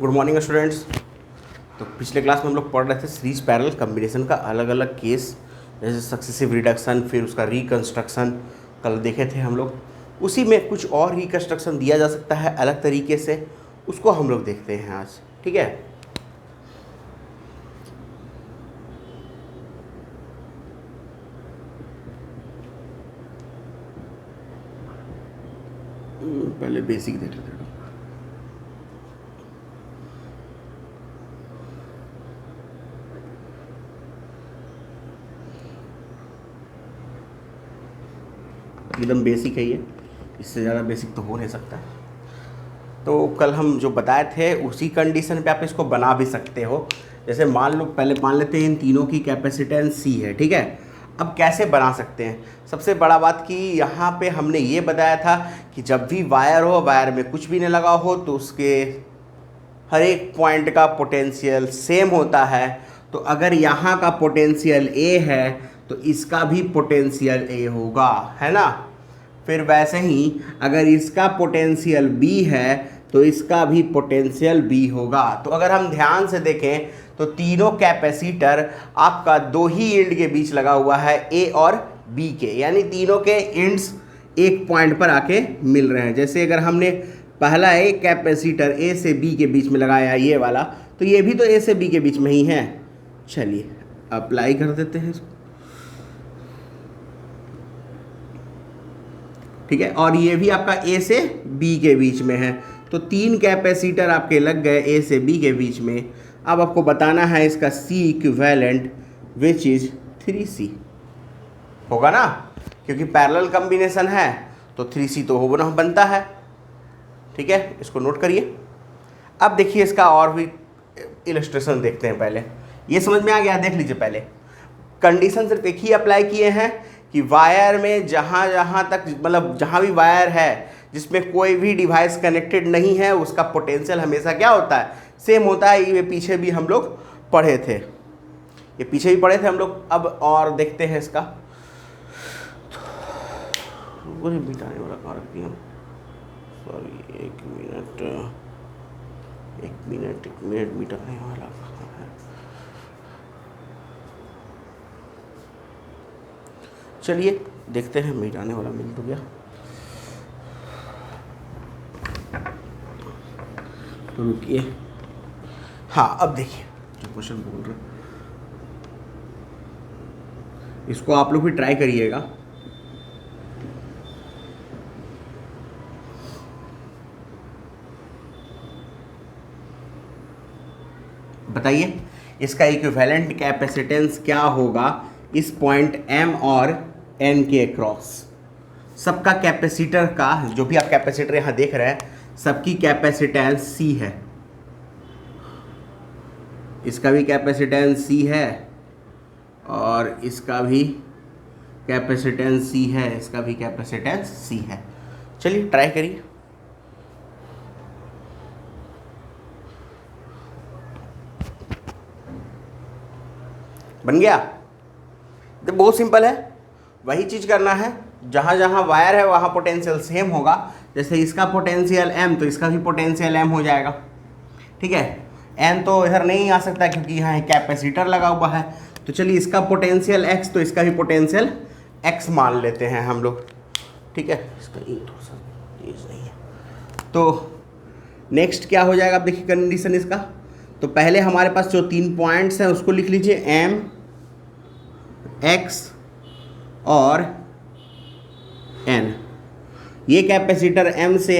Good morning students. तो पिछले class में हम लोग पढ़ रहे थे सीरीज पैरेलल कम्बिनेशन का अलग अलग केस, जैसे सक्सेसिव रिडक्शन, फिर उसका रिकंस्ट्रक्शन कल देखे थे हम लोग। उसी में कुछ और रिकंस्ट्रक्शन दिया जा सकता है अलग तरीके से, उसको हम लोग देखते हैं आज। ठीक है, पहले बेसिक देख लेते हैं। एकदम बेसिक है ये, इससे ज़्यादा बेसिक तो हो नहीं सकता। तो कल हम जो बताए थे उसी कंडीशन पे आप इसको बना भी सकते हो। जैसे मान लो, पहले मान लेते हैं इन तीनों की कैपेसिटेंस सी है। ठीक है, अब कैसे बना सकते हैं? सबसे बड़ा बात कि यहाँ पे हमने ये बताया था कि जब भी वायर हो, वायर में कुछ भी नहीं लगा हो, तो उसके हर एक पॉइंट का पोटेंशियल सेम होता है। तो अगर यहाँ का पोटेंशियल ए है तो इसका भी पोटेंशियल ए होगा, है ना। फिर वैसे ही अगर इसका पोटेंशियल बी है तो इसका भी पोटेंशियल बी होगा। तो अगर हम ध्यान से देखें तो तीनों कैपेसिटर आपका दो ही एंड के बीच लगा हुआ है, ए और बी के, यानी तीनों के एंड्स एक पॉइंट पर आके मिल रहे हैं। जैसे अगर हमने पहला एक कैपेसिटर ए से बी के बीच में लगाया है, ये वाला, तो ये भी तो ए से बी के बीच में ही है। चलिए अप्लाई कर देते हैं इसको। ठीक है, और ये भी आपका ए से बी के बीच में है, तो तीन कैपेसिटर आपके लग गए ए से बी के बीच में। अब आपको बताना है इसका सी इक्विवेलेंट, विच इज 3C होगा ना, क्योंकि पैरेलल कॉम्बिनेशन है तो 3C तो होना बनता है। ठीक है, इसको नोट करिए। अब देखिए इसका और भी इलस्ट्रेशन देखते हैं। पहले ये समझ में आ गया, देख लीजिए। पहले कंडीशन सिर्फ एक ही अप्लाई किए हैं कि वायर में जहाँ जहाँ तक, मतलब जहाँ भी वायर है जिसमें कोई भी डिवाइस कनेक्टेड नहीं है, उसका पोटेंशियल हमेशा क्या होता है, सेम होता है। ये पीछे भी हम लोग पढ़े थे, ये पीछे भी पढ़े थे हम लोग। अब और देखते हैं इसका। मिटाने वाला कहाँ रख दिया, सॉरी, एक मिनट मिटाने वाला कहाँ है। चलिए देखते हैं, मिटाने वाला मिल तो गया। तो रुकिए, हाँ अब देखिए जो क्वेश्चन बोल रहे, इसको आप लोग भी ट्राई करिएगा। बताइए इसका इक्विवेलेंट कैपेसिटेंस क्या होगा इस पॉइंट M और N के क्रॉस। सबका कैपेसिटर का, जो भी आप कैपेसिटर यहाँ देख रहे हैं, सबकी कैपेसिटेंस C है। इसका भी कैपेसिटेंस C है और इसका भी कैपेसिटेंस C है, इसका भी कैपेसिटेंस C है। चलिए ट्राई करिए। बन गया? तो बहुत सिंपल है, वही चीज़ करना है। जहाँ जहाँ वायर है वहाँ पोटेंशियल सेम होगा। जैसे इसका पोटेंशियल M तो इसका भी पोटेंशियल M हो जाएगा। ठीक है, N तो इधर नहीं आ सकता क्योंकि यहाँ कैपेसिटर लगा हुआ है। तो चलिए इसका पोटेंशियल X तो इसका भी पोटेंशियल X मान लेते हैं हम लोग। ठीक है, इसका थोड़ा सा तेज नहीं है। तो नेक्स्ट क्या हो जाएगा, आप देखिए कंडीशन इसका। तो पहले हमारे पास जो तीन पॉइंट्स हैं उसको लिख लीजिए, M, X और N। ये कैपेसिटर M से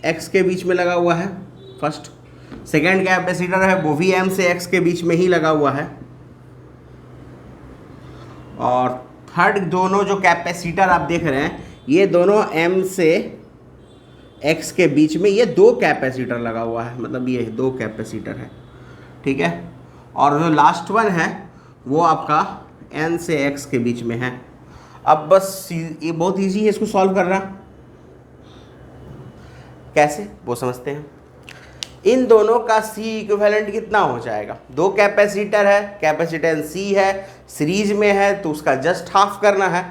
X के बीच में लगा हुआ है फर्स्ट। सेकेंड कैपेसिटर है वो भी M से X के बीच में ही लगा हुआ है। और थर्ड दोनों जो कैपेसिटर आप देख रहे हैं, ये दोनों M से X के बीच में, ये दो कैपेसिटर लगा हुआ है, मतलब ये दो कैपेसिटर है। ठीक है, और जो लास्ट वन है वो आपका N से X के बीच में है। अब बस ये बहुत इजी है इसको सॉल्व करना। कैसे वो समझते हैं। इन दोनों का C इक्विवेलेंट कितना हो जाएगा, दो कैपेसिटर है, कैपेसिटेंस C है, सीरीज में है, तो उसका जस्ट हाफ करना है,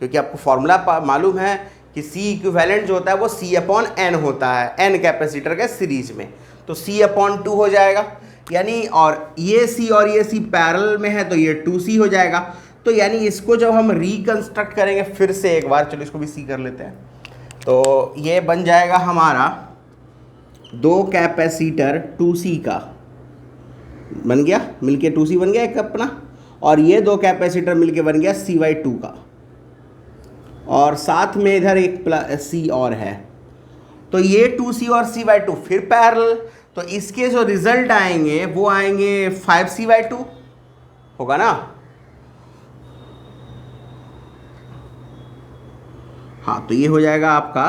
क्योंकि आपको फॉर्मूला मालूम है कि सी इक्विवेलेंट जो होता है वो सी अपॉन एन होता है, एन कैपेसिटर के सीरीज में, तो सी अपॉन 2 हो जाएगा यानी, और ये सी और ये सी पैरेलल में है तो ये 2C हो जाएगा। तो यानी इसको जब हम रिकंस्ट्रक्ट करेंगे फिर से एक बार, चलो इसको भी सी कर लेते हैं, तो ये बन जाएगा हमारा 2 कैपेसिटर 2C का बन गया, मिलके 2C बन गया एक अपना, और ये 2 कैपेसिटर मिलके बन गया C/2 का, और साथ में इधर एक C और है, तो ये 2C और C/2 फिर पैरेलल, तो इसके जो रिजल्ट आएंगे वो आएंगे 5C/2 होगा ना। हाँ, तो ये हो जाएगा आपका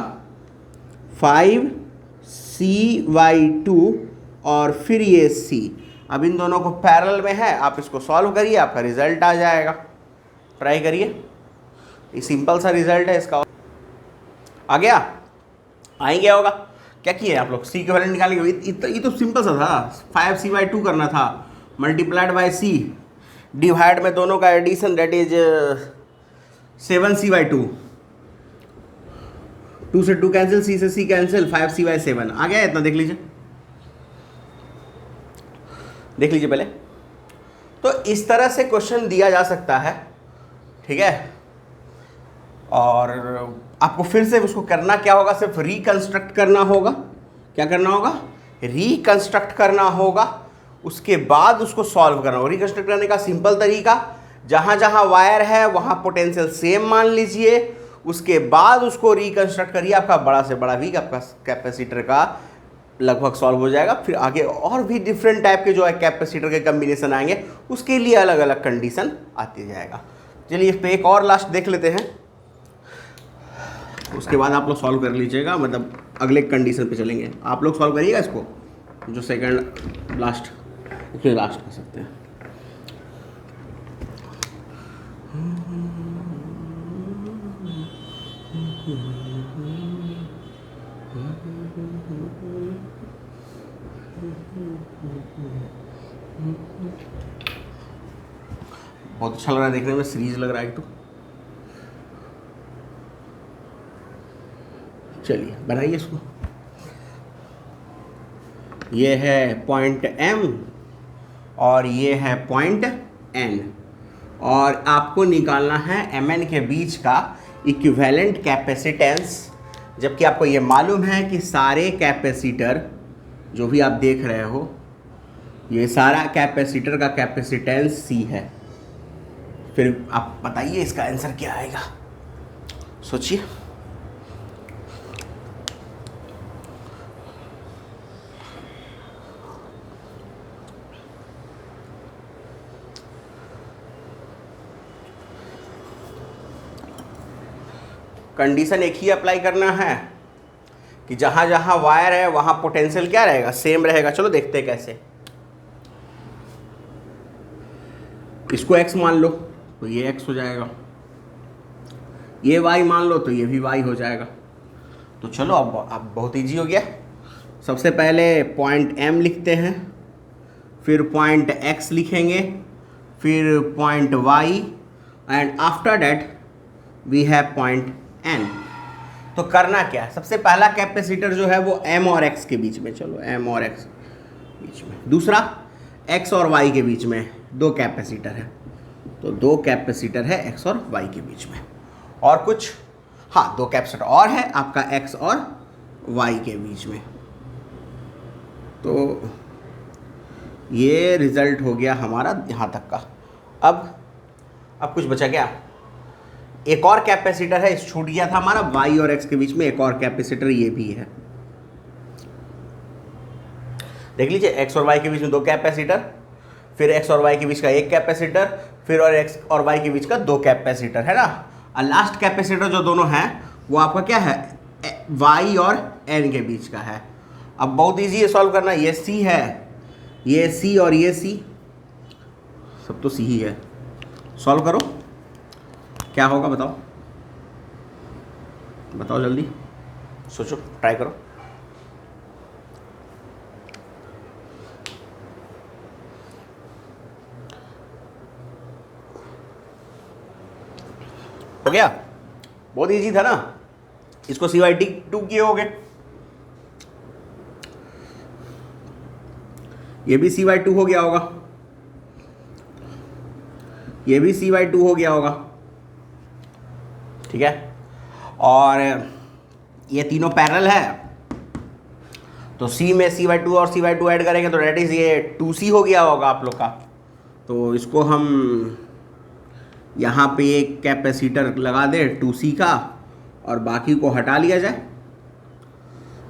5C/2 और फिर ये C। अब इन दोनों को पैरेलल में है, आप इसको सॉल्व करिए, आपका रिजल्ट आ जाएगा, ट्राई करिए। ये सिंपल सा रिजल्ट है इसका, आ गया, आ ही गया होगा। क्या किए आप लोग, सी इक्विवेलेंट निकालेंगे, ये तो सिंपल सा था, 5C/2 करना था, मल्टीप्लाइड बाय C, डिवाइड में दोनों का एडिशन, दैट इज 7C/2, 2 से 2 कैंसिल, C से C कैंसिल, 5C/7 आ गया। इतना देख लीजिए, देख लीजिए पहले। तो इस तरह से क्वेश्चन दिया जा सकता है, ठीक है। और आपको फिर से उसको करना क्या होगा, सिर्फ रिकंस्ट्रक्ट करना होगा। क्या करना होगा, रिकंस्ट्रक्ट करना होगा, उसके बाद उसको सॉल्व करना होगा। रिकंस्ट्रक्ट करने का सिंपल तरीका, जहां जहां वायर है वहां पोटेंशियल सेम मान लीजिए, उसके बाद उसको रिकंस्ट्रक्ट करिए, आपका बड़ा से बड़ा भी आपका कैपेसिटर का लगभग सॉल्व हो जाएगा। फिर आगे और भी डिफरेंट टाइप के जो है कैपेसिटर के कम्बिनेशन आएंगे, उसके लिए अलग अलग कंडीशन आती जाएगा। चलिए इस पर एक और लास्ट देख लेते हैं, उसके बाद आप लोग सॉल्व कर लीजिएगा, मतलब अगले कंडीशन पे चलेंगे। आप लोग सॉल्व करिएगा इसको, जो सेकंड लास्ट, फिर लास्ट कर सकते हैं। बहुत अच्छा लग रहा है देखने में, सीरीज लग रहा है एक तो। चलिए बनाइए इसको। ये है पॉइंट M और ये है पॉइंट N, और आपको निकालना है MN के बीच का इक्विवेलेंट कैपेसिटेंस। जबकि आपको ये मालूम है कि सारे कैपेसिटर जो भी आप देख रहे हो, ये सारा कैपेसिटर का कैपेसिटेंस C है। फिर आप बताइए इसका आंसर क्या आएगा, सोचिए। कंडीशन एक ही अप्लाई करना है कि जहां जहां वायर है वहां पोटेंशियल क्या रहेगा, सेम रहेगा। चलो देखते हैं कैसे। इसको x मान लो तो ये x हो जाएगा, ये y मान लो तो ये भी y हो जाएगा। तो चलो अब बहुत इजी हो गया। सबसे पहले पॉइंट M लिखते हैं, फिर पॉइंट x लिखेंगे, फिर point y, and after that we have point N। तो करना क्या है, सबसे पहला कैपेसिटर जो है वो M और X के बीच में, चलो M और X बीच में, दूसरा X और Y के बीच में, 2 कैपेसिटर है, तो 2 कैपेसिटर है X और Y के बीच में। और कुछ, हाँ 2 कैपेसिटर और है आपका X और Y के बीच में। तो ये रिजल्ट हो गया हमारा यहाँ तक का। अब कुछ बचा क्या, एक और कैपेसिटर है, इस छूट गया था हमारा Y और X के बीच में एक और कैपेसिटर, ये भी है। देख लीजिए, X और Y के बीच में 2 कैपेसिटर, फिर X और Y के बीच का 1 कैपेसिटर, फिर और X और Y के बीच का 2 कैपेसिटर, है ना। और लास्ट कैपेसिटर जो दोनों हैं वो आपका क्या है, Y और N के बीच का है। अब बहुत ईजी है सॉल्व करना, ये C है, ये C और ये C, सब तो C ही है। सॉल्व करो, क्या होगा बताओ, बताओ जल्दी सोचो, ट्राई करो। हो गया, बहुत इजी था ना। इसको CY2 किए होगे, ये भी CY2 हो गया होगा, ये भी CY2 हो गया होगा, ठीक है। और ये तीनों पैरेलल है, तो C में CY2 और CY2 ऐड करेंगे तो डेट इज ये 2C हो गया होगा आप लोग का। तो इसको हम यहाँ पे एक कैपेसिटर लगा दें 2C का और बाकी को हटा लिया जाए,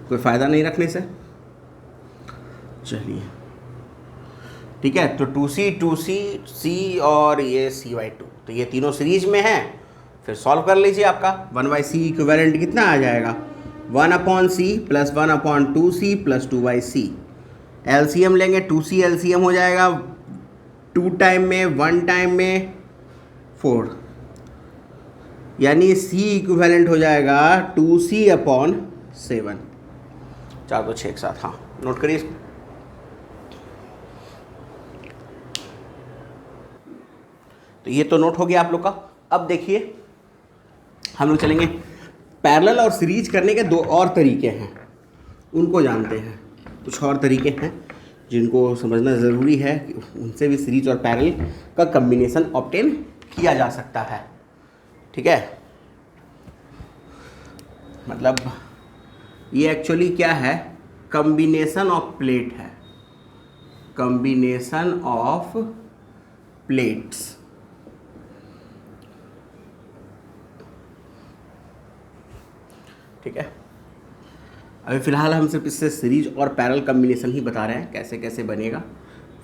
कोई फ़ायदा नहीं रखने से। चलिए ठीक है, तो 2C C और ये CY2, तो ये तीनों सीरीज में हैं। फिर सॉल्व कर लीजिए, आपका 1/C इक्विवेलेंट कितना आ जाएगा, 1/C plus 1/2C plus 2/C। LCM लेंगे, 2C एलसीएम हो जाएगा 2 टाइम में 1 टाइम में 4, यानी C इक्विवेलेंट हो जाएगा 2C/7। 4 2 6 एक साथ, हाँ नोट करिए इसको। तो ये तो नोट हो गया आप लोग का। अब देखिए हम लोग चलेंगे, पैरेलल और सीरीज करने के दो और तरीके हैं, उनको जानते हैं। कुछ और तरीके हैं जिनको समझना ज़रूरी है, उनसे भी सीरीज और पैरेलल का कम्बिनेशन ऑब्टेन किया जा सकता है, ठीक है। मतलब ये एक्चुअली क्या है, कम्बिनेशन ऑफ प्लेट है, कम्बिनेशन ऑफ प्लेट्स। ठीक है, अभी फ़िलहाल हम सिर्फ इससे सीरीज और पैरेलल कम्बिनेशन ही बता रहे हैं, कैसे कैसे बनेगा।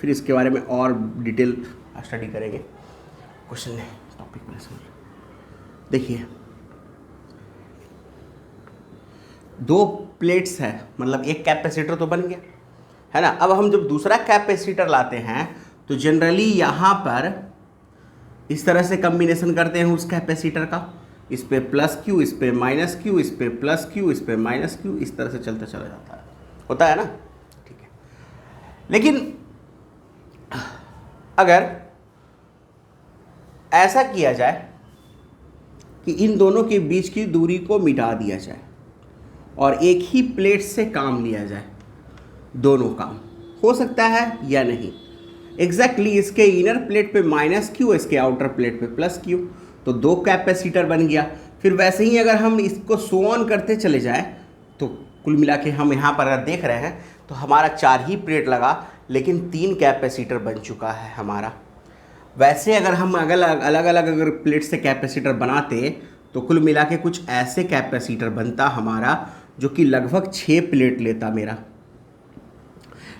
फिर इसके बारे में और डिटेल स्टडी करेंगे। क्वेश्चन है टॉपिक में समझ, देखिए 2 प्लेट्स है, मतलब एक कैपेसिटर तो बन गया है ना। अब हम जब दूसरा कैपेसिटर लाते हैं तो जनरली यहाँ पर इस तरह से कम्बिनेशन करते हैं उस कैपेसिटर का, इस पे +Q, इस पे -Q, इस पे +Q, इस पे -Q, इस तरह से चलता चला जाता है, होता है ना, ठीक है। लेकिन अगर ऐसा किया जाए कि इन दोनों के बीच की दूरी को मिटा दिया जाए और एक ही प्लेट से काम लिया जाए, दोनों काम हो सकता है या नहीं। एग्जैक्टली इसके इनर प्लेट पे -Q, इसके आउटर प्लेट पे +Q, तो 2 कैपेसिटर बन गया। फिर वैसे ही अगर हम इसको सो ऑन करते चले जाएं तो कुल मिला के हम यहाँ पर अगर देख रहे हैं तो हमारा 4 ही प्लेट लगा, लेकिन 3 कैपेसिटर बन चुका है हमारा। वैसे अगर हम अलग अलग अगर प्लेट से कैपेसिटर बनाते तो कुल मिला के कुछ ऐसे कैपेसिटर बनता हमारा जो कि लगभग 6 प्लेट लेता मेरा।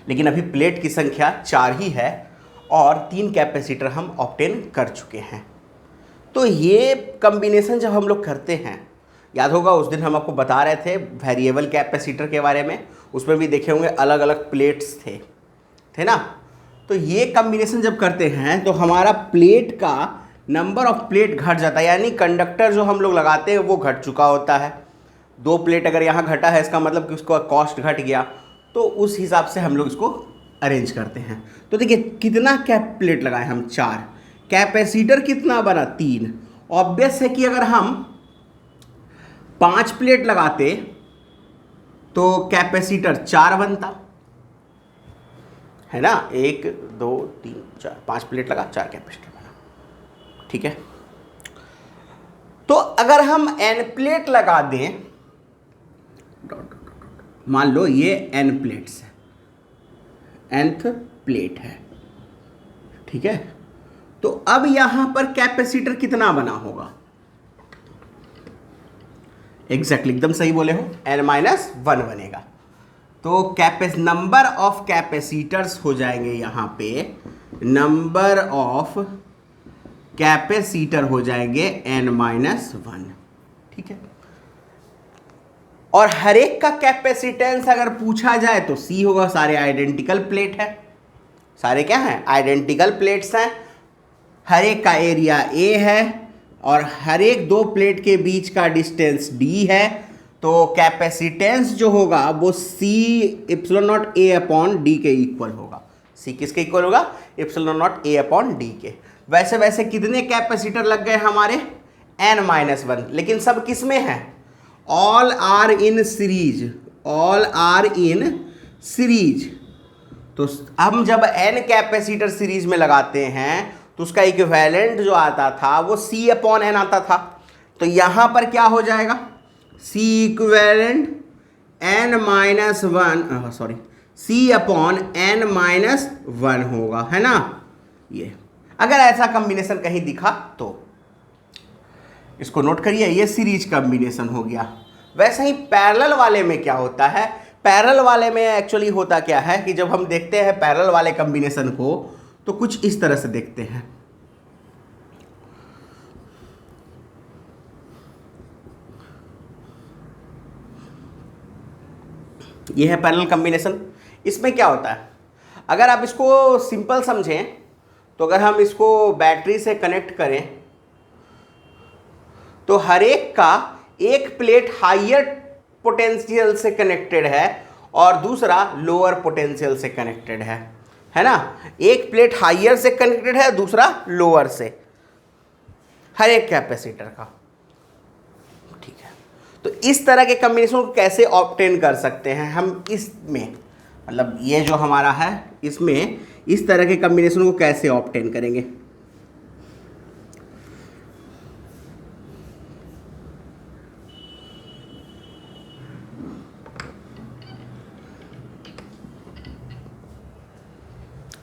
लेकिन अभी प्लेट की संख्या 4 ही है और 3 कैपेसिटर हम ऑब्टेन कर चुके हैं। तो ये कम्बिनेशन जब हम लोग करते हैं, याद होगा उस दिन हम आपको बता रहे थे वेरिएबल कैपेसिटर के बारे में, उसमें भी देखे होंगे अलग अलग प्लेट्स थे ना। तो ये कम्बिनेशन जब करते हैं तो हमारा प्लेट का नंबर ऑफ प्लेट घट जाता है, यानी कंडक्टर जो हम लोग लगाते हैं वो घट चुका होता है। 2 प्लेट अगर यहाँ घटा है, इसका मतलब कि उसका कॉस्ट घट गया, तो उस हिसाब से हम लोग इसको अरेंज करते हैं। तो देखिए कितना कैप प्लेट लगाए हम, 4, कैपेसिटर कितना बना, 3। ऑब्वियस है कि अगर हम 5 प्लेट लगाते तो कैपेसिटर 4 बनता है ना, 1 2 3 4, 5 प्लेट लगा 4 कैपेसिटर बना, ठीक है। तो अगर हम n प्लेट लगा दें, मान लो ये n प्लेट्स है, nth प्लेट है, ठीक है। तो अब यहां पर कैपेसिटर कितना बना होगा, एग्जैक्टली एकदम सही बोले हो, n-1 बनेगा। तो नंबर ऑफ कैपेसिटर्स हो जाएंगे यहाँ पे, नंबर ऑफ कैपेसिटर हो जाएंगे n-1, ठीक है। और हर एक का कैपेसिटेंस अगर पूछा जाए तो C होगा, सारे आइडेंटिकल प्लेट है, सारे क्या हैं, आइडेंटिकल प्लेट्स हैं। हर एक का एरिया A है और हर एक 2 प्लेट के बीच का डिस्टेंस D है। तो कैपेसिटेंस जो होगा वो C(ε0A)/d के इक्वल होगा। C किसके इक्वल होगा, ε0A/d के। वैसे वैसे कितने कैपेसिटर लग गए हमारे, n-1, लेकिन सब किस में है, all are in series, all are in series. तो हम जब n कैपेसिटर सीरीज में लगाते हैं तो उसका इक्विवेलेंट जो आता था वो C/n आता था। तो यहां पर क्या हो जाएगा, C इक्विवेलेंट C/n-1 होगा, है ना। ये अगर ऐसा कॉम्बिनेशन कहीं दिखा तो इसको नोट करिए, ये सीरीज कॉम्बिनेशन हो गया। वैसे ही पैरेलल वाले में क्या होता है, पैरेलल वाले में एक्चुअली होता क्या है कि जब हम देखते हैं पैरेलल वाले कॉम्बिनेशन को तो कुछ इस तरह से देखते हैं। ये है पैरेलल कॉम्बिनेशन। इसमें क्या होता है, अगर आप इसको सिंपल समझें तो अगर हम इसको बैटरी से कनेक्ट करें तो हर एक का एक प्लेट हायर पोटेंशियल से कनेक्टेड है और दूसरा लोअर पोटेंशियल से कनेक्टेड है ना। एक प्लेट हायर से कनेक्टेड है, दूसरा लोअर से, हर एक कैपेसिटर का। ठीक है, तो इस तरह के कॉम्बिनेशन को कैसे ऑब्टेन कर सकते हैं हम इसमें, मतलब ये जो हमारा है इसमें इस तरह के कॉम्बिनेशन को कैसे ऑब्टेन करेंगे।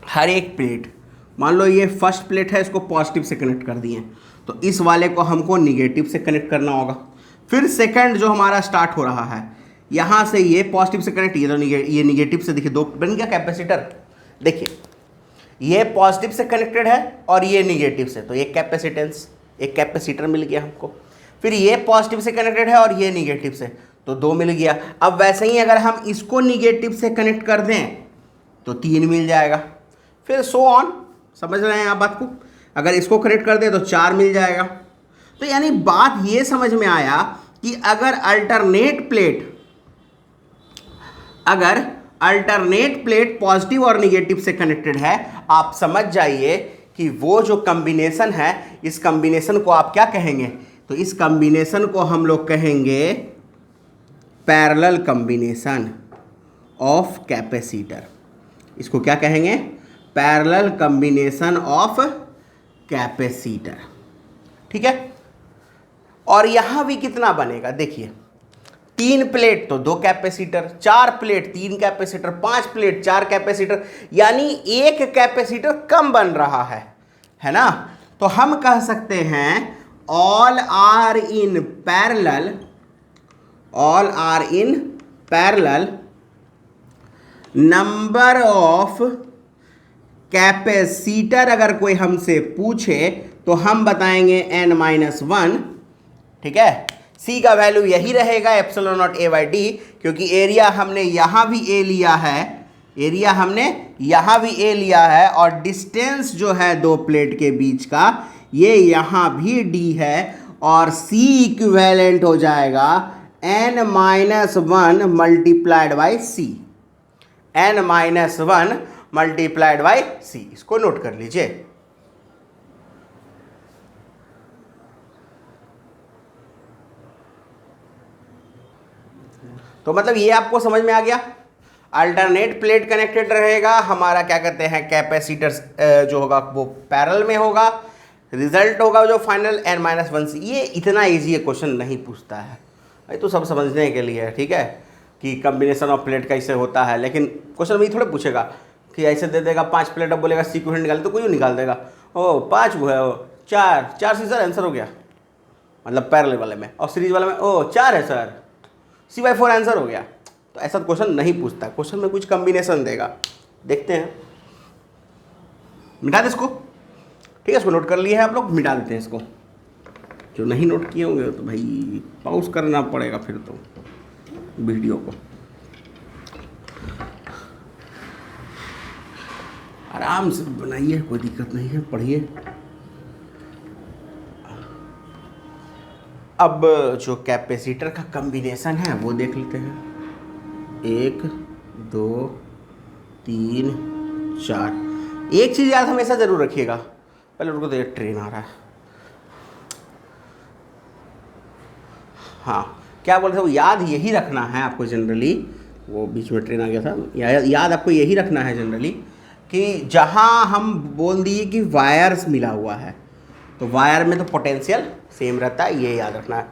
हर एक प्लेट, मान लो ये फर्स्ट प्लेट है, इसको पॉजिटिव से कनेक्ट कर दिए, तो इस वाले को हमको निगेटिव से कनेक्ट करना होगा। फिर सेकंड जो हमारा स्टार्ट हो रहा है, यहाँ से ये पॉजिटिव से कनेक्ट, ये तो ये निगेटिव से, देखिए दो बन गया कैपेसिटर। देखिए ये पॉजिटिव से कनेक्टेड है और ये निगेटिव से, तो एक कैपेसिटेंस, एक कैपेसिटर मिल गया हमको। फिर ये पॉजिटिव से कनेक्टेड है और ये निगेटिव से, तो 2 मिल गया। अब वैसे ही अगर हम इसको निगेटिव से कनेक्ट कर दें तो 3 मिल जाएगा। फिर सो ऑन, समझ रहे हैं आप बात को। अगर इसको कनेक्ट कर दें तो 4 मिल जाएगा। तो यानी बात ये समझ में आया कि अगर अल्टरनेट प्लेट पॉजिटिव और निगेटिव से कनेक्टेड है, आप समझ जाइए कि वो जो कॉम्बिनेशन है, इस कॉम्बिनेशन को आप क्या कहेंगे, तो इस कॉम्बिनेशन को हम लोग कहेंगे पैरेलल कॉम्बिनेशन ऑफ कैपेसिटर। इसको क्या कहेंगे, पैरेलल कॉम्बिनेशन ऑफ कैपेसिटर। ठीक है, और यहां भी कितना बनेगा, देखिए 3 प्लेट तो 2 capacitor, 4 plate 3 capacitor, 5 plate 4 capacitor, यानी एक कैपेसिटर कम बन रहा है ना। तो हम कह सकते हैं all are in parallel number of capacitor. अगर कोई हमसे पूछे तो हम बताएंगे n-1। ठीक है, C का वैल्यू यही रहेगा ε0 A/d, क्योंकि एरिया हमने यहाँ भी A लिया है, और डिस्टेंस जो है 2 प्लेट के बीच का ये यहाँ भी D है, और C इक्विवेलेंट हो जाएगा n-1 multiplied by C, n-1 multiplied by C। इसको नोट कर लीजिए। तो मतलब ये आपको समझ में आ गया, अल्टरनेट प्लेट कनेक्टेड रहेगा, हमारा क्या कहते हैं कैपेसिटर जो होगा वो पैरेलल में होगा, रिजल्ट होगा जो फाइनल n-1 C। ये इतना इजी है, क्वेश्चन नहीं पूछता है भाई, तो सब समझने के लिए, ठीक है, कि कॉम्बिनेशन ऑफ प्लेट कैसे होता है। लेकिन क्वेश्चन में थोड़े पूछेगा कि ऐसे दे देगा 5 प्लेट, अब बोलेगा C क्वेश्चन निकाल, तो कोई निकाल देगा, ओ 5 वो है, 4 से सर आंसर हो गया, मतलब पैरेलल वाले में। और सीरीज वाले में ओ 4 है सर, C/4 आंसर हो गया। तो ऐसा क्वेश्चन नहीं पूछता, क्वेश्चन में कुछ कॉम्बिनेशन देगा। देखते हैं, मिटा दे इसको। ठीक है, इसको नोट कर लिया है आप लोग, मिटा देते हैं इसको। जो नहीं नोट किए होंगे तो भाई पॉज करना पड़ेगा फिर तो वीडियो को। आराम से बनाइए, कोई दिक्कत नहीं है, पढ़िए। अब जो कैपेसिटर का कॉम्बिनेशन है वो देख लेते हैं। 1 2 3 4। एक चीज़ याद हमेशा ज़रूर रखिएगा, पहले रुको, तो ये ट्रेन आ रहा है। हाँ, क्या बोलते हैं वो, याद यही रखना है आपको जनरली, वो बीच में ट्रेन आ गया था, याद आपको यही रखना है जनरली कि जहाँ हम बोल दिए कि वायर्स मिला हुआ है तो वायर में तो पोटेंशियल सेम रहता है, ये याद रखना है।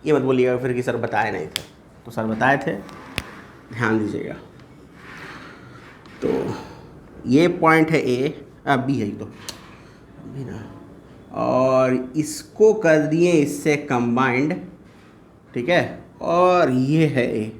ये मत बोलिएगा फिर कि सर बताए नहीं थे, तो सर बताए थे, ध्यान दीजिएगा। तो ये पॉइंट है ए, बी है तो बी ना, और इसको कर दिए इससे कंबाइंड, ठीक है, और ये है a,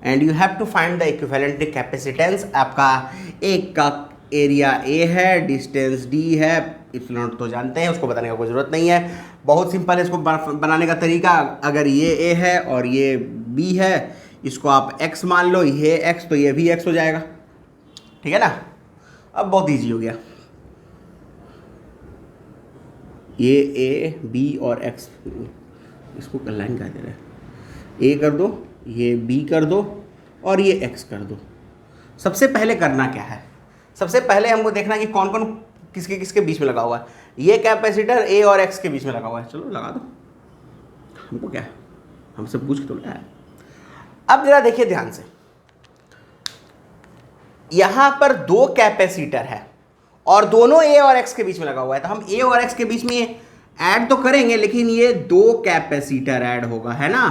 and you have to find the equivalent capacitance. आपका एक का एरिया ए है, डिस्टेंस डी है, इप्सिलॉन तो जानते हैं, उसको बताने का कोई ज़रूरत नहीं है, बहुत सिंपल है इसको बनाने का तरीका। अगर ये ए है और ये बी है, इसको आप x मान लो, ये x तो ये भी x हो जाएगा, ठीक है ना। अब बहुत ईजी हो गया, ये a b और x, इसको लाइन कह दे रहे हैं, a कर दो, ये b कर दो और ये x कर दो। सबसे पहले करना क्या है, सबसे पहले हमको देखना कि कौन कौन किसके किसके बीच में लगा हुआ है। ये कैपेसिटर a और x के बीच में लगा हुआ है, चलो लगा दो, हमको क्या है, हमसे पूछ तो क्या है। अब जरा देखिए ध्यान से, यहां पर दो कैपेसिटर है और दोनों a और x के बीच में लगा हुआ है, तो हम a और x के बीच में ऐड तो करेंगे, लेकिन ये दो कैपेसिटर ऐड होगा, है ना।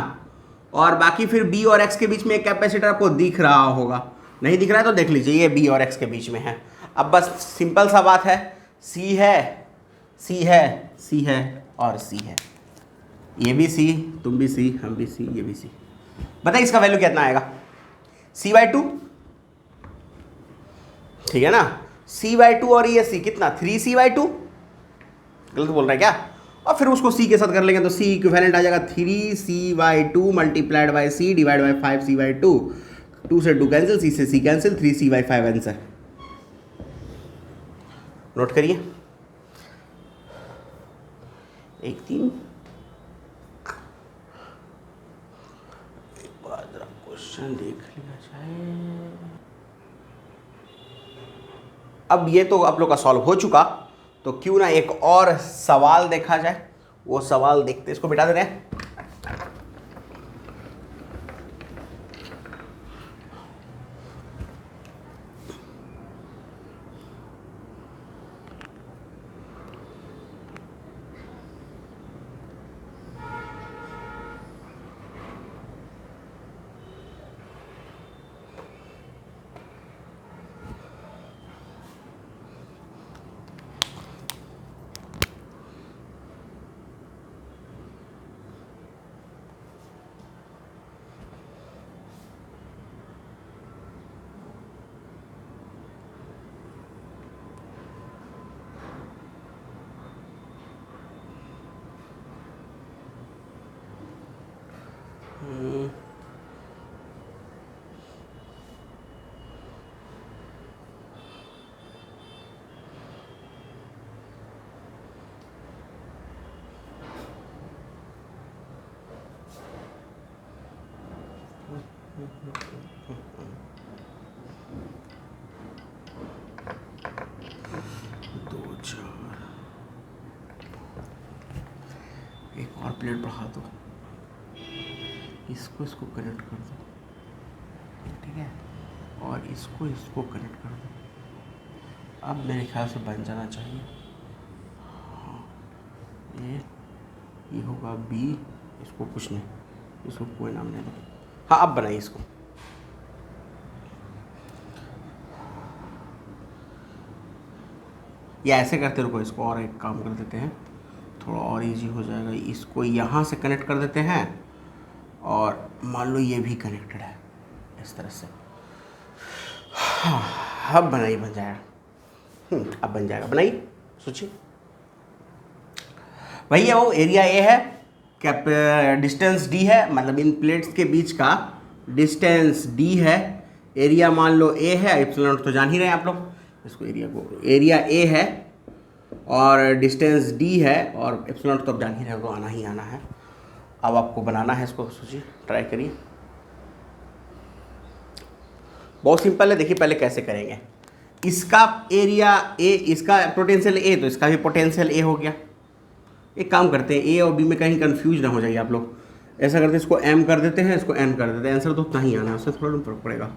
और बाकी फिर b और x के बीच में एक कैपेसिटर आपको दिख रहा होगा, नहीं दिख रहा है तो देख लीजिए, ये b और x के बीच में है। अब बस सिंपल सा बात है, c है, c है, c है और c है, ये भी c, तुम भी c, हम भी c, ये भी c। बताइए इसका वैल्यू कितना आएगा, c/2, ठीक है ना, c/2 और ये c कितना, 3c/2, गलत बोल रहा है क्या। और फिर उसको c के साथ कर लेंगे तो c इक्विवेलेंट आ जाएगा 3c/2 multiplied by c divide by 5c/2, 2 से 2 कैंसिल, c से c cancel, 3c/5 answer. Note करिए, 1 3। एक बार जरा क्वेश्चन देख लिया जाए। अब ये तो आप लोग का सॉल्व हो चुका, तो क्यों ना एक और सवाल देखा जाए। वो सवाल देखते, इसको बिठा दे रहे हैं। एक और प्लेट बढ़ा दो, इसको कनेक्ट कर दो, ठीक है, और इसको कनेक्ट कर दो। अब मेरे ख्याल से बन जाना चाहिए। हाँ, ये होगा बी, इसको कुछ नहीं, इसको कोई नाम नहीं दो। हाँ अब बनाइए इसको। या ऐसे करते रुको, इसको और एक काम कर देते हैं, थोड़ा और इजी हो जाएगा। इसको यहाँ से कनेक्ट कर देते हैं और मान लो ये भी कनेक्टेड है इस तरह से। हाँ अब बनाइए, बन जाएगा। अब बन जाएगा, बनाइए, सोचिए। भैया वो एरिया ए है, कैप डिस्टेंस डी है, मतलब इन प्लेट्स के बीच का डिस्टेंस डी है, एरिया मान लो ए है, एप्सिलॉन तो जान ही रहे हैं आप लोग, इसको एरिया ए है और डिस्टेंस डी है, और एप्सिलॉन तो अब जान ही रहे हो, तो आना ही आना है। अब आपको बनाना है इसको, सोचिए, ट्राई करिए। बहुत सिंपल है, देखिए पहले कैसे करेंगे। इसका एरिया ए, इसका पोटेंशियल ए, तो इसका भी पोटेंशियल ए हो गया। एक काम करते हैं, ए और बी में कहीं कंफ्यूज ना हो जाइए आप लोग। ऐसा करते इसको m कर देते हैं, इसको n कर देते हैं, आंसर तो उतना ही आना है, उससे थोड़ा फर्क पड़ेगा।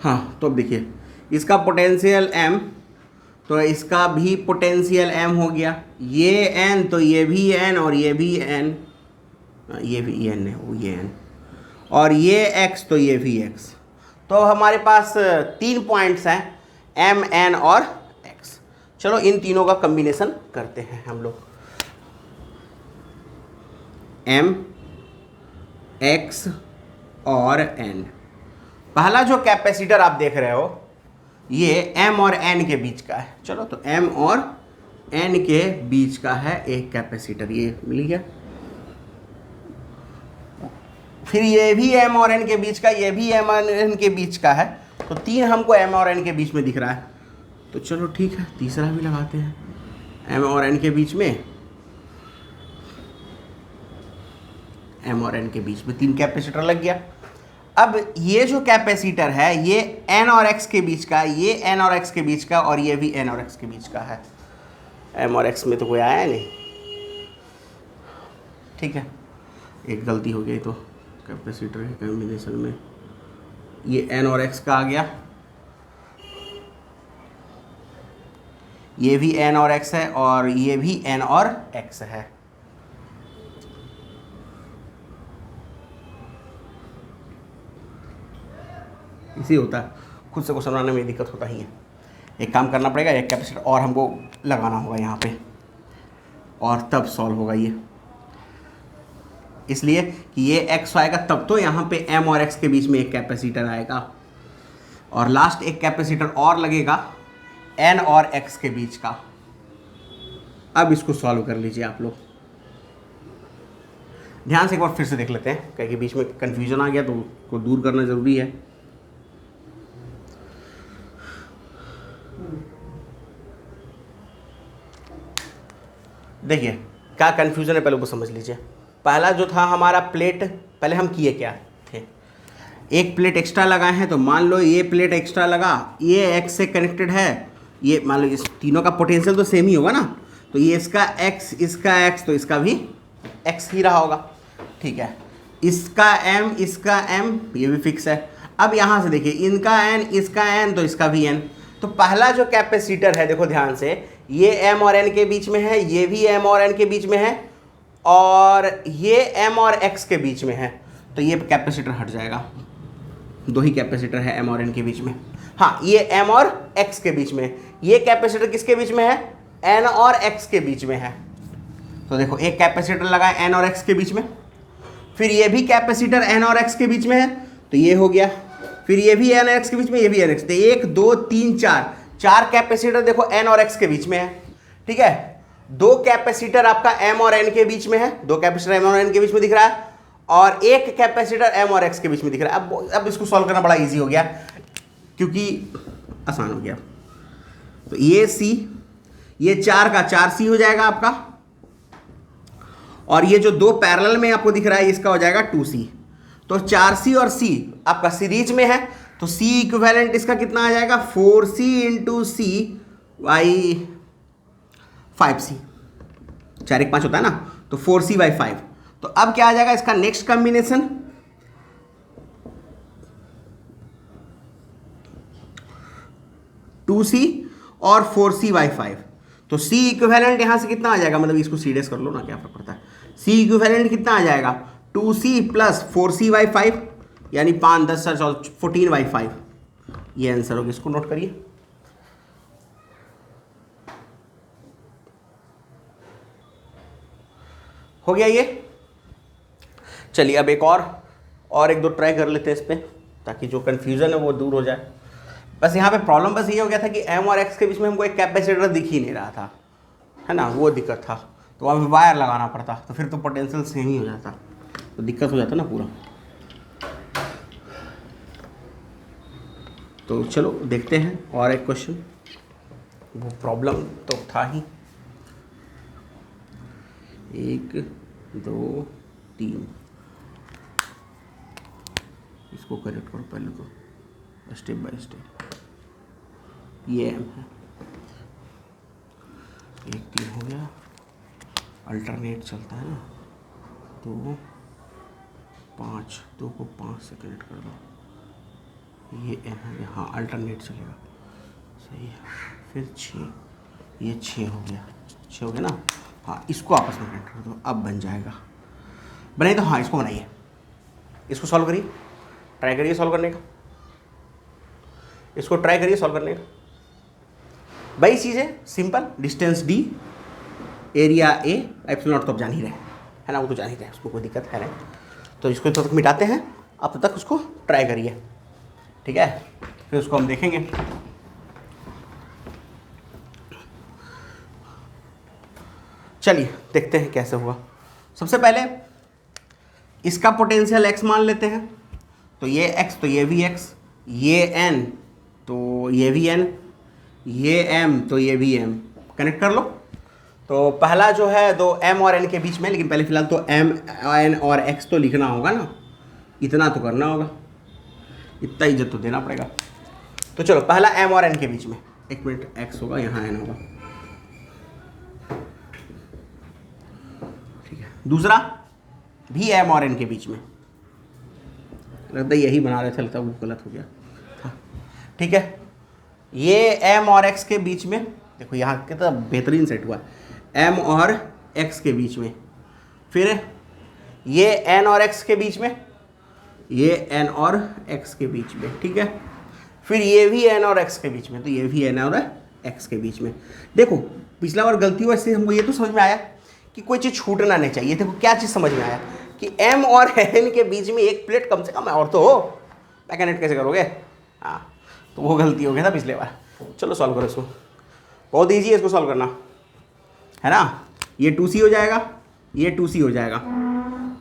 हाँ तो अब देखिए इसका पोटेंशियल m, तो इसका भी पोटेंशियल m हो गया, ये n तो ये भी n और ये भी n, ये भी n है, वो ये n, और ये x तो ये भी x। तो हमारे पास 3 पॉइंट्स हैं m, n और x। चलो इन तीनों का कम्बिनेशन करते हैं हम लोग। m, x और n। पहला जो कैपेसिटर आप देख रहे हो ये m और n के बीच का है। चलो तो m और n के बीच का है एक कैपेसिटर, ये मिल गया। फिर ये भी m और n के बीच का, ये भी m और n के बीच का है, तो 3 हमको m और n के बीच में दिख रहा है। तो चलो ठीक है, तीसरा भी लगाते हैं, m और n के बीच में, m और n के बीच में 3 कैपेसिटर लग गया। अब ये जो कैपेसिटर है ये n और x के बीच का, ये n और x के बीच का, और ये भी n और x के बीच का है। m और x में तो कोई आया नहीं, ठीक है, एक गलती हो गई तो कैपेसिटर के कॉम्बिनेशन में ये n और x का आ गया, ये भी n और x है, और ये भी n और x है। इसी होता है, खुद से क्वेश्चन बनाने में दिक्कत होता ही है। एक काम करना पड़ेगा, एक कैपेसिटर और हमको लगाना होगा यहाँ पे, और तब सॉल्व होगा ये, इसलिए कि ये x आएगा तब तो यहाँ पे m और x के बीच में एक कैपेसिटर आएगा, और लास्ट एक कैपेसिटर और लगेगा n और x के बीच का। अब इसको सॉल्व कर लीजिए आप लोग, ध्यान से एक बार फिर से देख लेते हैं, क्योंकि बीच में कंफ्यूजन आ गया तो उसको दूर करना ज़रूरी है। देखिए क्या कंफ्यूजन है, पहले वो समझ लीजिए। पहला जो था हमारा प्लेट, पहले हम किए क्या थे, एक प्लेट एक्स्ट्रा लगाए हैं, तो मान लो ये प्लेट एक्स्ट्रा लगा, ये x से कनेक्टेड है, ये मान लो इस तीनों का पोटेंशियल तो सेम ही होगा ना, तो ये इसका x, इसका x, तो इसका भी x ही रहा होगा, ठीक है। इसका m, इसका m, ये भी फिक्स है। अब यहाँ से देखिए इनका n, इसका n, तो इसका भी n। तो पहला जो कैपेसिटर है देखो ध्यान से, ये m और n के बीच में है, ये भी m और n के बीच में है, और ये m और x के बीच में है, तो ये कैपेसिटर हट जाएगा। 2 ही कैपेसिटर है m और n के बीच में। हाँ, ये m और x के बीच में, ये कैपेसिटर किसके बीच में है, n और x के बीच में है। तो देखो एक कैपेसिटर लगा है n और x के बीच में, फिर ये भी कैपेसिटर n और x के बीच में है, तो ये हो गया, फिर ये भी n और x के बीच में, ये भी n x, तो 1 2 3 4 कैपेसिटर देखो n और x के बीच में है, ठीक है। 2 कैपेसिटर आपका m और n के बीच में है, 2 कैपेसिटर m और n के बीच में दिख रहा है, और एक कैपेसिटर m और x के बीच में दिख रहा है। अब इसको सॉल्व करना बड़ा इजी हो गया, क्योंकि आसान हो गया। तो ये c, ये 4 का 4c हो जाएगा आपका, और ये जो 2 पैरेलल में आपको दिख रहा है इसका हो जाएगा 2c। तो 4c और c आपका सीरीज में है, तो c इक्विवेलेंट इसका कितना आ जाएगा, 4c into c by 5c, 4 1 5 होता है ना, तो 4c बाई 5। तो अब क्या आ जाएगा इसका नेक्स्ट कॉम्बिनेशन, 2c और 4c बाई 5। तो c इक्विवेलेंट यहां से कितना आ जाएगा, मतलब इसको सीरियस कर लो ना, क्या फर्क पड़ता है। c इक्विवेलेंट कितना आ जाएगा, 2c प्लस 4c बाई 5, यानी 5 10 14 बाई 5, ये आंसर होगा। इसको नोट करिए। हो गया ये। चलिए अब एक और एक दो ट्राई कर लेते हैं इस पर, ताकि जो कन्फ्यूज़न है वो दूर हो जाए। बस यहाँ पे प्रॉब्लम बस ये हो गया था कि m और x के बीच में हमको एक कैपेसिटर दिख ही नहीं रहा था, है ना, वो दिक्कत था। तो वहाँ पे वायर लगाना पड़ता, तो फिर तो पोटेंशियल सेम ही हो जाता, तो दिक्कत हो जाता ना पूरा। तो चलो देखते हैं और एक क्वेश्चन, वो प्रॉब्लम तो था ही। 1 2 3, इसको करेक्ट करो पहले तो स्टेप बाय स्टेप। ये m है, 1 3 हो गया, अल्टरनेट चलता है ना, 2 5, 2 को 5 से कनेक्ट कर दो, ये n है, हाँ अल्टरनेट चलेगा, सही है। फिर 6, ये 6 हो गया, 6 हो गया ना, हाँ इसको आपस में कनेक्ट कर दो, अब बन जाएगा। बनाइए तो, हाँ इसको बनाइए, इसको सॉल्व करिए, ट्राई करिए सॉल्व करने का, इसको ट्राई करिए सॉल्व करने का। वही चीज़ है, simple, distance d, area a, epsilon not तो आप जान ही रहे है ना, वो तो जान ही रहे, उसको कोई दिक्कत है नहीं। तो इसको तब तक मिटाते हैं, अब तब तक उसको ट्राई करिए, ठीक है, फिर उसको हम देखेंगे। चलिए देखते हैं कैसे हुआ। सबसे पहले इसका पोटेंशियल x मान लेते हैं, तो ये x तो ये भी x, ये n तो ये भी n, ये m तो ये भी m, कनेक्ट कर लो। तो पहला जो है दो m और n के बीच में, लेकिन पहले फिलहाल तो m n और x तो लिखना होगा ना, इतना तो करना होगा, इतना इज्जत तो देना पड़ेगा। तो चलो पहला m और n के बीच में, एक मिनट, x होगा यहाँ n होगा, ठीक है। दूसरा भी m और n के बीच में, लगता है यही बना रहे थे, लगता है वो गलत हो गया, ठीक है। ये m और x के बीच में, देखो यहाँ कितना बेहतरीन सेट हुआ, m और x के बीच में। फिर ये n और x के बीच में, ये n और x के बीच में, ठीक है। फिर ये भी n और x के बीच में, तो ये भी n और x के बीच में। देखो पिछला बार गलती हुआ, इससे हमको ये तो समझ में आया कि कोई चीज़ छूटना नहीं चाहिए। देखो क्या चीज़ समझ में आया कि m और n के बीच में एक प्लेट कम से कम और तो हो, कनेक्ट कैसे करोगे, हाँ तो वो गलती हो गया था पिछले बार। चलो सॉल्व करो इसको, बहुत ईजी है इसको सॉल्व करना, है ना। ये 2c हो जाएगा, ये 2c हो जाएगा,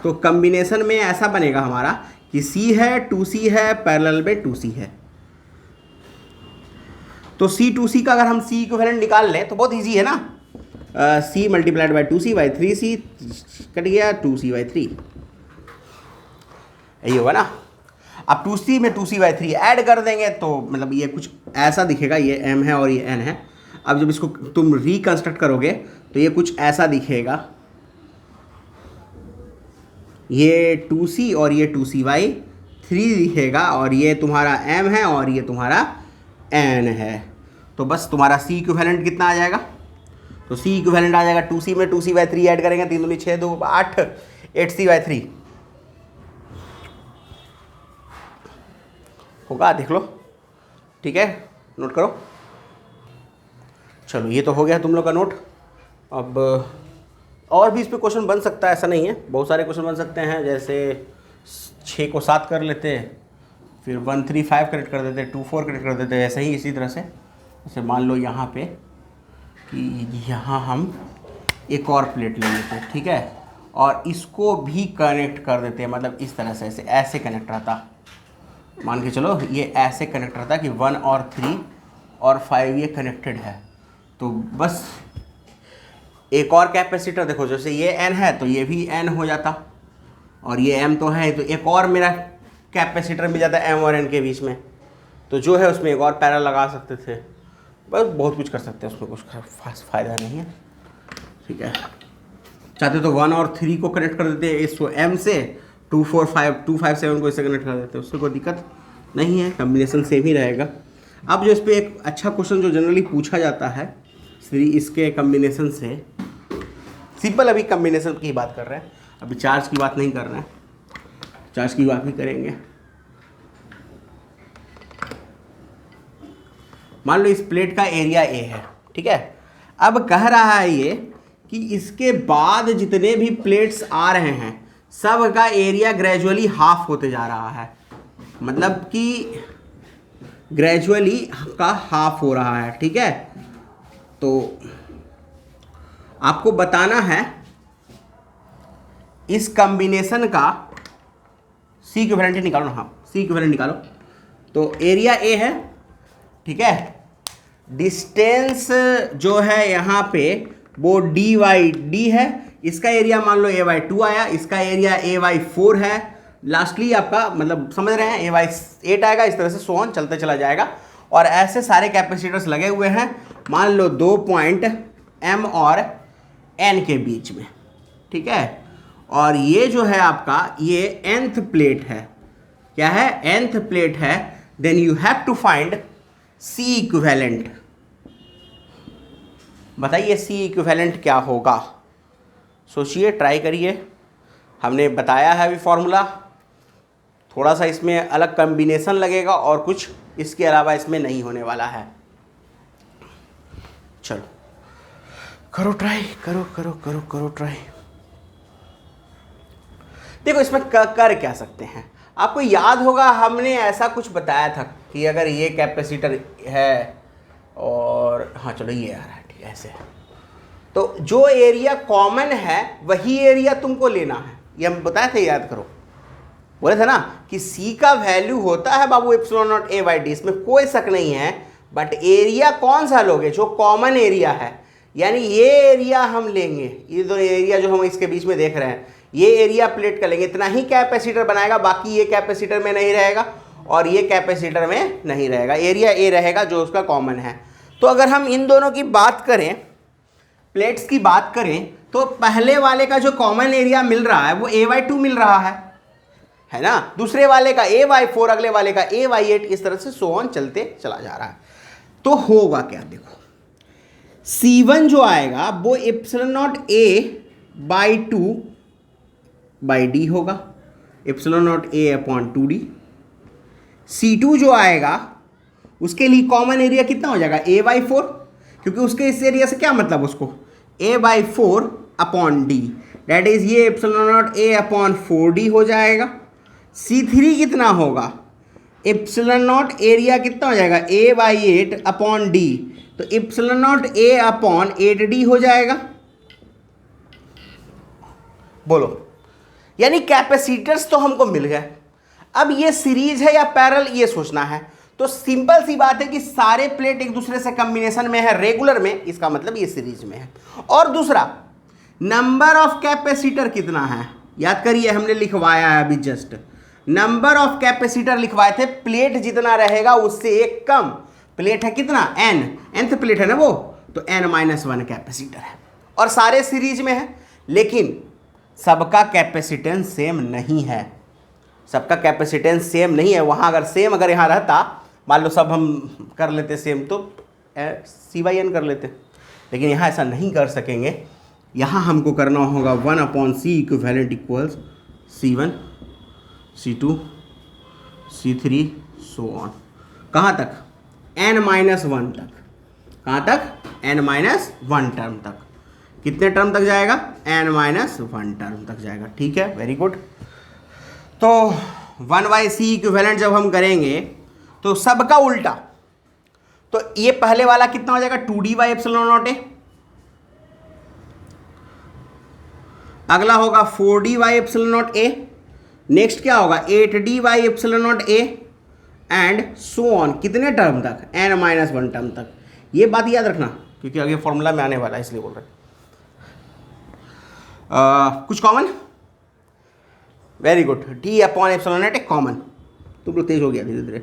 तो कॉम्बिनेशन में ऐसा बनेगा हमारा कि c है, 2c है, पैरेलल में 2c है। तो c 2c का अगर हम c इक्विवेलेंट निकाल लें तो बहुत ईजी है ना, c multiplied by 2c by 3c, cut गया 2c बाई 3, यही होगा ना। अब 2c में 2c बाई 3 ऐड कर देंगे तो मतलब ये कुछ ऐसा दिखेगा, ये m है और ये n है। अब जब इसको तुम रिकंस्ट्रक्ट करोगे तो ये कुछ ऐसा दिखेगा, ये 2c और ये 2c बाई 3 दिखेगा, और ये तुम्हारा m है और ये तुम्हारा n है। तो बस तुम्हारा c इक्विवेलेंट कितना आ जाएगा, तो c इक्विवेलेंट आ जाएगा 2c में 2c बाई 3 ऐड करेंगे, 3 दूनी 6, 2 8, 8c बाई 3 होगा, देख लो, ठीक है, नोट करो। चलो ये तो हो गया तुम लोग का नोट। अब और भी इस पे क्वेश्चन बन सकता है, ऐसा नहीं है, बहुत सारे क्वेश्चन बन सकते हैं। जैसे 6 को 7 कर लेते, फिर 1 3 5 करेक्ट कर देते, 2 4 करेक्ट कर देते, ऐसे ही इसी तरह से। जैसे मान लो यहाँ पे कि यहाँ हम एक और प्लेट ले लेते, ठीक है, और इसको भी कनेक्ट कर देते हैं, मतलब इस तरह से, ऐसे कनेक्ट रहता, मान के चलो ये ऐसे कनेक्ट रहता कि 1 और 3 और 5 ये कनेक्टेड है। तो बस एक और कैपेसिटर, देखो जैसे ये n है तो ये भी n हो जाता, और ये m तो है, तो एक और मेरा कैपेसिटर मिल जाता है m और n के बीच में, तो जो है उसमें एक और पैरल लगा सकते थे। बस बहुत कुछ कर सकते हैं, उसमें कुछ खास फ़ायदा नहीं है, ठीक है। चाहते तो 1 और 3 को कनेक्ट कर देते इसको m से, 2 4 5 2 5 7 को इससे कनेक्ट कर देते, उससे कोई दिक्कत नहीं है, कम्बिनेशन सेम ही रहेगा। अब जो इस पर एक अच्छा क्वेश्चन जो जनरली पूछा जाता है इसके कम्बिनेशन से, सिंपल अभी कम्बिनेशन की बात कर रहे हैं, अभी चार्ज की बात नहीं कर रहे हैं, चार्ज की बात भी करेंगे। मान लो इस प्लेट का एरिया A है, ठीक है। अब कह रहा है ये कि इसके बाद जितने भी प्लेट्स आ रहे हैं सब का एरिया ग्रेजुअली हाफ होते जा रहा है, मतलब कि ग्रेजुअली का हाफ हो रहा है, ठीक है। तो आपको बताना है इस कॉम्बिनेशन का C इक्विवेलेंट निकालो ना, हाँ C इक्विवेलेंट निकालो। तो एरिया A है, ठीक है, डिस्टेंस जो है यहाँ पे वो dy d है, इसका एरिया मान लो a/2 आया, इसका एरिया a/4 है, लास्टली आपका मतलब समझ रहे हैं a/8 आएगा, इस तरह से सोन चलते चला जाएगा। और ऐसे सारे कैपेसिटर्स लगे हुए हैं, मान लो 2 पॉइंट m और n के बीच में, ठीक है। और ये जो है आपका ये nth प्लेट है, क्या है, nth प्लेट है, then you have to find C equivalent. बताइए C इक्विवेलेंट क्या होगा, सोचिए, ट्राई करिए। हमने बताया है अभी फॉर्मूला, थोड़ा सा इसमें अलग कॉम्बिनेशन लगेगा और कुछ इसके अलावा इसमें नहीं होने वाला है। चलो करो ट्राई, करो करो करो करो ट्राई। देखो इसमें कर क्या सकते हैं, आपको याद होगा हमने ऐसा कुछ बताया था कि अगर ये कैपेसिटर है और हाँ चलो ये आ रहा है, ठीक है, ऐसे है, तो जो एरिया कॉमन है वही एरिया तुमको लेना है, ये हम बताए थे, याद करो, बोले थे ना कि C का वैल्यू होता है बाबू epsilon naught A by d, इसमें कोई शक नहीं है, बट एरिया कौन सा लोगे, जो कॉमन एरिया है, यानी ये एरिया हम लेंगे, ये दो एरिया जो हम इसके बीच में देख रहे हैं, ये एरिया प्लेट का लेंगे, इतना ही कैपेसिटर बनाएगा, बाकी ये कैपेसिटर में नहीं रहेगा और ये कैपेसिटर में नहीं रहेगा, एरिया A रहेगा जो उसका कॉमन है। तो अगर हम इन दोनों की बात करें, प्लेट्स की बात करें, तो पहले वाले का जो कॉमन एरिया मिल रहा है वो A/2 मिल रहा है ना, दूसरे वाले का A/4, अगले वाले का A/8, इस तरह से सो ऑन चलते चला जा रहा है। तो होगा क्या, देखो C1 जो आएगा वो epsilon not A/2 by D होगा, एप्सिलॉन नॉट A/2D। C2 जो आएगा उसके लिए कॉमन एरिया कितना हो जाएगा, A/4, क्योंकि उसके इस एरिया से क्या मतलब, उसको A/4 upon D, that is ये एप्सिलॉन नॉट A/4D हो जाएगा। C3 कितना होगा, एप्सिलॉन नॉट एरिया कितना हो जाएगा, A/8 अपॉन डी, तो एप्सिलॉन नॉट A/8D हो जाएगा। बोलो, यानी कैपेसिटर्स तो हमको मिल गए, अब ये सीरीज है या पैरेलल ये सोचना है। तो सिंपल सी बात है कि सारे प्लेट एक दूसरे से कॉम्बिनेशन में है, रेगुलर में, इसका मतलब ये सीरीज में है। और दूसरा, नंबर ऑफ कैपेसिटर कितना है, याद करिए हमने लिखवाया है अभी जस्ट, नंबर ऑफ कैपेसिटर लिखवाए थे, प्लेट जितना रहेगा उससे एक कम, प्लेट है कितना, nth प्लेट है ना वो, तो n-1 कैपेसिटर है और सारे सीरीज में है, लेकिन सबका कैपेसिटेंस सेम नहीं है, सबका कैपेसिटेंस सेम नहीं है। वहाँ अगर सेम अगर यहाँ रहता, मान लो सब हम कर लेते सेम, तो C/n कर लेते, लेकिन यहाँ ऐसा नहीं कर सकेंगे, यहाँ हमको करना होगा 1/C equivalent equals C1 C2 C3 so on, कहाँ तक, n-1 तक, कहाँ तक, n-1 टर्म तक, कितने टर्म तक जाएगा, n-1 टर्म तक जाएगा, ठीक है, वेरी गुड। तो 1/C इक्विवेलेंट जब हम करेंगे तो सबका उल्टा, तो ये पहले वाला कितना हो जाएगा, 2D/ε0A, अगला होगा 4D/ε0A, नेक्स्ट क्या होगा 8D/ε0A एंड सो ऑन, कितने टर्म तक, n-1 टर्म तक। ये बात याद रखना क्योंकि आगे फॉर्मूला में आने वाला है, इसलिए बोल रहे हैं। कुछ common, very good, D/ε common, तुम लोग तेज हो गया धीरे धीरे,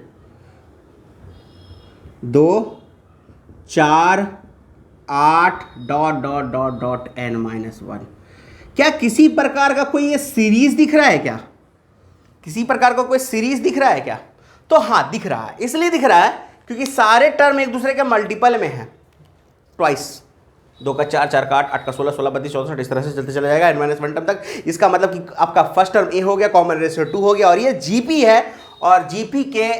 2 4 8 डॉट n-1। क्या किसी प्रकार का कोई ये सीरीज दिख रहा है क्या, किसी प्रकार का कोई सीरीज दिख रहा है क्या, तो हाँ दिख रहा है, इसलिए दिख रहा है क्योंकि सारे टर्म एक दूसरे के मल्टीपल में है, ट्वाइस, 2 का 4, 4 का 8, 8 का 16, 16 32 64, इस तरह से चलते चला जाएगा n-1 टर्म तक। इसका मतलब कि आपका फर्स्ट टर्म A हो गया, कॉमन रेशियो 2 हो गया, और ये GP है, और GP के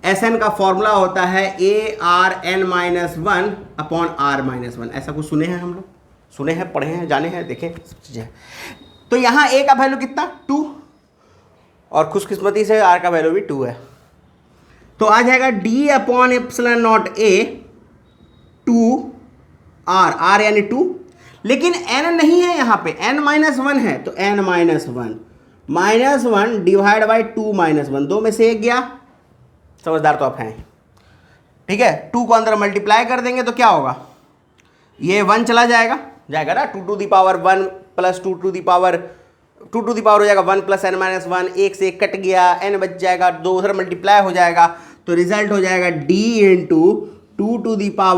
SN का फॉर्मूला होता है ARn-1 अपॉन R-1, ऐसा कुछ सुने हैं हम लोग, सुने हैं, पढ़े हैं, जाने हैं, देखें, सब चीज़ें हैं। तो यहाँ A का वैल्यू कितना, 2, और खुशकिस्मती से R का वैल्यू भी 2 है, तो आ जाएगा D/ε0A 2R, R यानी 2, लेकिन n नहीं है यहाँ पे, n-1 है, तो n-1 डिवाइड बाई 2-1, 2 में से 1 गया, समझदार तो आप हैं, ठीक है। 2 को अंदर मल्टीप्लाई कर देंगे तो क्या होगा, ये 1 चला जाएगा ना, 2⁴ प्लस 2 हो जाएगा 1 प्लस n-1, 1 से 1 कट गया, n बच जाएगा, 2 उधर मल्टीप्लाई हो जाएगा, तो रिजल्ट हो जाएगा D into 2⁴n-2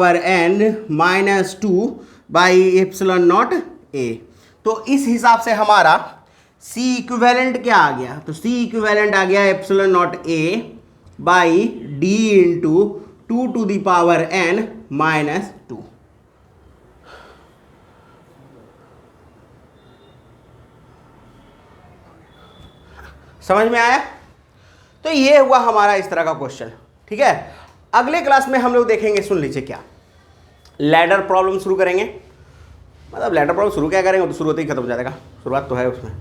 by ε0A। तो तो इस हिसाब से हमारा सी इक्विवेलेंट क्या आ गया, तो सी इक्विवेलेंट आ गया epsilon naught a by d into 2 to the power n minus 2। समझ में आया? तो ये हुआ हमारा इस तरह का क्वेश्चन। ठीक है, अगले क्लास में हम लोग देखेंगे, सुन लीजिए क्या, लैडर प्रॉब्लम शुरू करेंगे। मतलब लैडर प्रॉब्लम शुरू क्या करेंगे, तो शुरू होते ही खत्म हो जाएगा, शुरुआत तो है उसमें।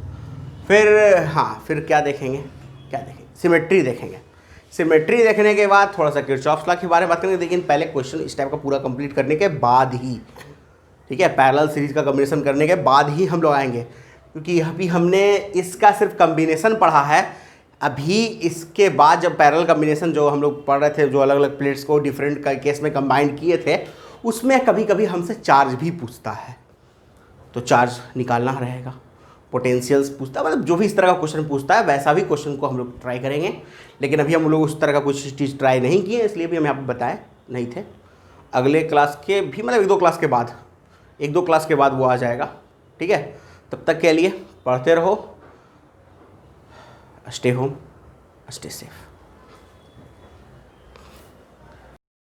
फिर हाँ, फिर क्या देखेंगे, सिमेट्री देखेंगे। सिमेट्री देखने के बाद थोड़ा सा किरचॉफ्स लॉ के बारे में बात करेंगे, लेकिन पहले क्वेश्चन इस टाइप का पूरा कंप्लीट करने के बाद ही, ठीक है, पैरेलल सीरीज का कॉम्बिनेशन करने के बाद ही हम लोग आएंगे, क्योंकि अभी हमने इसका सिर्फ कॉम्बिनेशन पढ़ा है। अभी इसके बाद जब पैरेलल कॉम्बिनेशन जो हम लोग पढ़ रहे थे, जो अलग अलग प्लेट्स को डिफरेंट केस में कंबाइन किए थे, उसमें कभी कभी हमसे चार्ज भी पूछता है, तो चार्ज निकालना रहेगा, पोटेंशियल्स पूछता है, मतलब जो भी इस तरह का क्वेश्चन पूछता है वैसा भी क्वेश्चन को हम लोग ट्राई करेंगे। लेकिन अभी हम लोग उस तरह का कुछ चीज़ ट्राई नहीं किए, इसलिए भी हम यहाँ पर बताए नहीं थे। अगले क्लास के भी, मतलब 1-2 क्लास के बाद, 1-2 क्लास के बाद वो आ जाएगा। ठीक है, तब तक के लिए पढ़ते रहो, स्टे होम, स्टे सेफ।